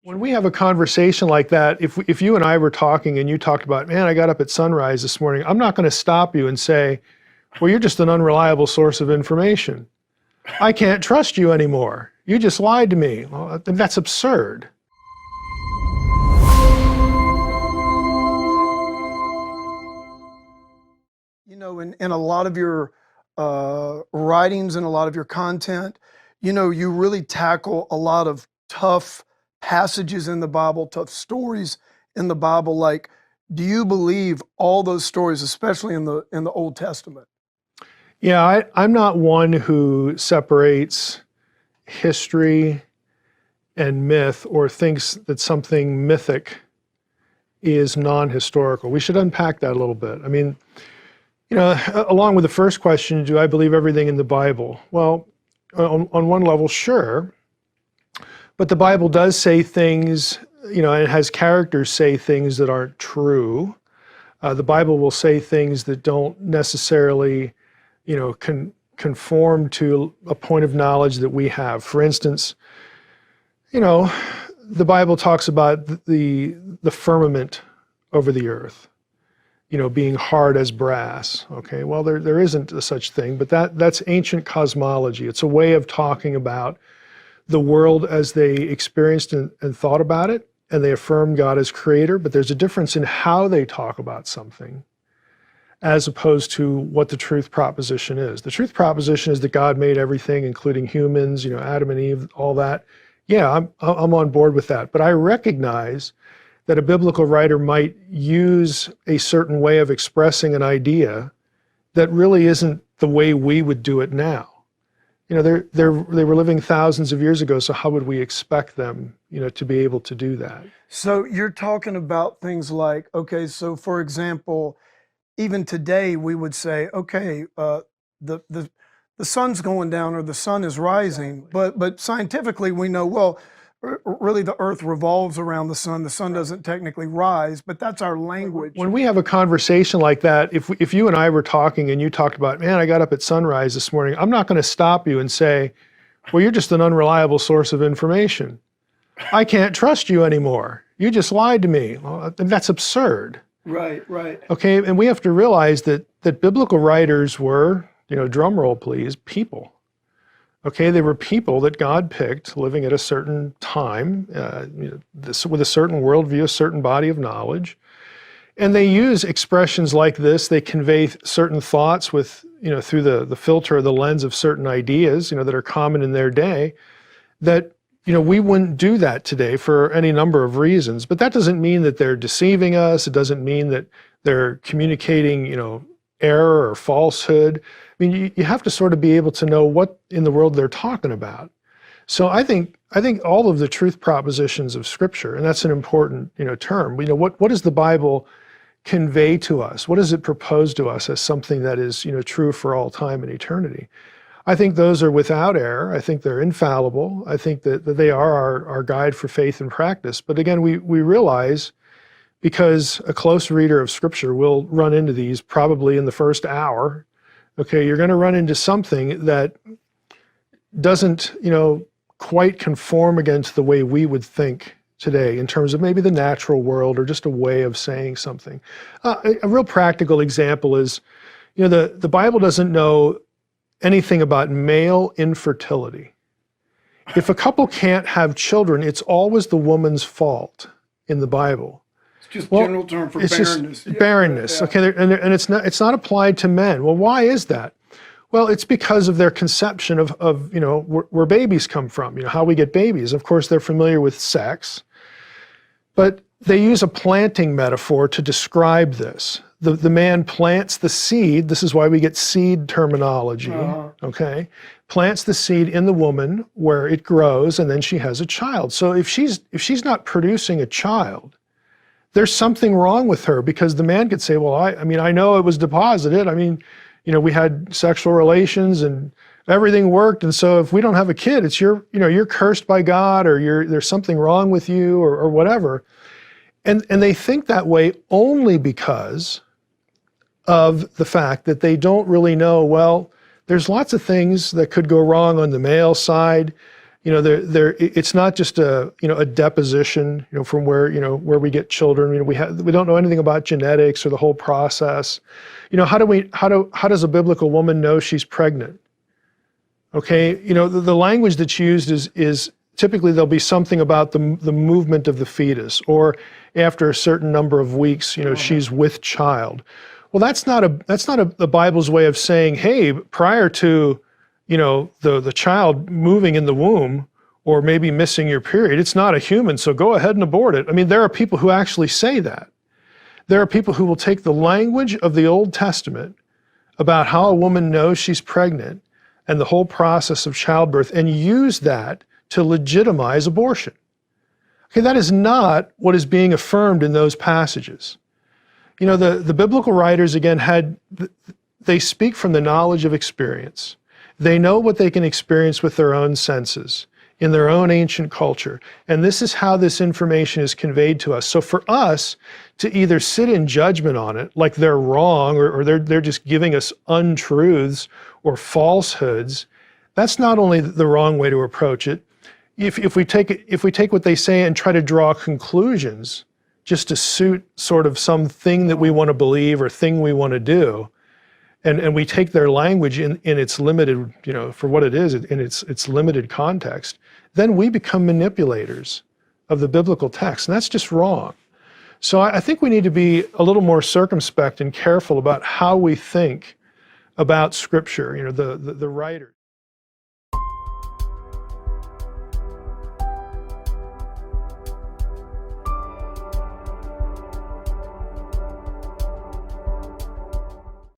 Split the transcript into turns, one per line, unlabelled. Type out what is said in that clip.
When we have a conversation like that, if you and I were talking and you talked about, man, I got up at sunrise this morning, I'm not going to stop you and say, well, you're just an unreliable source of information. I can't trust you anymore. You just lied to me. Well, that's absurd.
You know, in a lot of your writings and a lot of your content, you know, you really tackle a lot of tough passages in the Bible, tough stories in the Bible. Like, do you believe all those stories, especially in the Old Testament?
Yeah, I'm not one who separates history and myth or thinks that something mythic is non-historical. We should unpack that a little bit. I mean, you know, along with the first question, do I believe everything in the Bible? Well, on one level, sure. But the Bible does say things, you know, and it has characters say things that aren't true. The Bible will say things that don't necessarily, you know, conform to a point of knowledge that we have. For instance, you know, the Bible talks about the firmament over the earth, you know, being hard as brass. Okay, well, there isn't a such thing, but that's ancient cosmology. It's a way of talking about the world as they experienced and thought about it, and they affirm God as creator, but there's a difference in how they talk about something as opposed to what the truth proposition is. The truth proposition is that God made everything, including humans, you know, Adam and Eve, all that. Yeah, I'm on board with that, but I recognize that a biblical writer might use a certain way of expressing an idea that really isn't the way we would do it now. You know, they were living thousands of years ago, so how would we expect them, you know, to be able to do that?
So you're talking about things like, okay, so for example, even today we would say, okay, the sun's going down or the sun is rising, but scientifically we know, well, really the earth revolves around the sun doesn't technically rise, but that's our language.
When we have a conversation like that, if you and I were talking and you talked about, man, I got up at sunrise this morning, I'm not going to stop you and say, well, you're just an unreliable source of information. I can't trust you anymore. You just lied to me. Well, that's absurd.
Right.
Okay, and we have to realize that biblical writers were, you know, drum roll please, people. Okay, they were people that God picked living at a certain time, you know, with a certain worldview, a certain body of knowledge. And they use expressions like this. They convey certain thoughts with, you know, through the filter or the lens of certain ideas, you know, that are common in their day that, you know, we wouldn't do that today for any number of reasons. But that doesn't mean that they're deceiving us. It doesn't mean that they're communicating, you know, error or falsehood. I mean, you have to sort of be able to know what in the world they're talking about. So I think all of the truth propositions of Scripture, and that's an important, you know, term. You know, what does the Bible convey to us? What does it propose to us as something that is, you know, true for all time and eternity? I think those are without error. I think they're infallible. I think that they are our guide for faith and practice. But again, we realize, because a close reader of Scripture will run into these probably in the first hour. Okay, you're going to run into something that doesn't, you know, quite conform against the way we would think today in terms of maybe the natural world or just a way of saying something. A real practical example is, you know, the Bible doesn't know anything about male infertility. If a couple can't have children, it's always the woman's fault in the Bible.
Just general term for barrenness.
Just barrenness. Yeah. Okay, and it's not applied to men. Well, why is that? Well, it's because of their conception of you know, where babies come from, you know, how we get babies. Of course, they're familiar with sex, but they use a planting metaphor to describe this. The man plants the seed. This is why we get seed terminology. Okay, plants the seed in the woman where it grows, and then she has a child. So if she's not producing a child, there's something wrong with her, because the man could say, well, I mean, I know it was deposited. I mean, you know, we had sexual relations and everything worked. And so if we don't have a kid, it's you know, you're cursed by God, or there's something wrong with you, or whatever. And they think that way only because of the fact that they don't really know, well, there's lots of things that could go wrong on the male side. It's not just a deposition, from where we get children. We don't know anything about genetics or the whole process. How does a biblical woman know she's pregnant? Okay, the language that's used is typically there'll be something about the movement of the fetus, or after a certain number of weeks, she's with child. Well, that's not the Bible's way of saying, hey, prior to the child moving in the womb, or maybe missing your period, it's not a human, so go ahead and abort it. I mean, there are people who actually say that. There are people who will take the language of the Old Testament about how a woman knows she's pregnant and the whole process of childbirth and use that to legitimize abortion. Okay, that is not what is being affirmed in those passages. The biblical writers, again, they speak from the knowledge of experience. They know what they can experience with their own senses, in their own ancient culture. And this is how this information is conveyed to us. So for us to either sit in judgment on it, like they're wrong, or they're just giving us untruths or falsehoods, that's not only the wrong way to approach it. If we take what they say and try to draw conclusions just to suit sort of something that we want to believe or thing we want to do, and we take their language in its limited, for what it is, in its limited context, then we become manipulators of the biblical text, and that's just wrong. So I think we need to be a little more circumspect and careful about how we think about Scripture, the writers.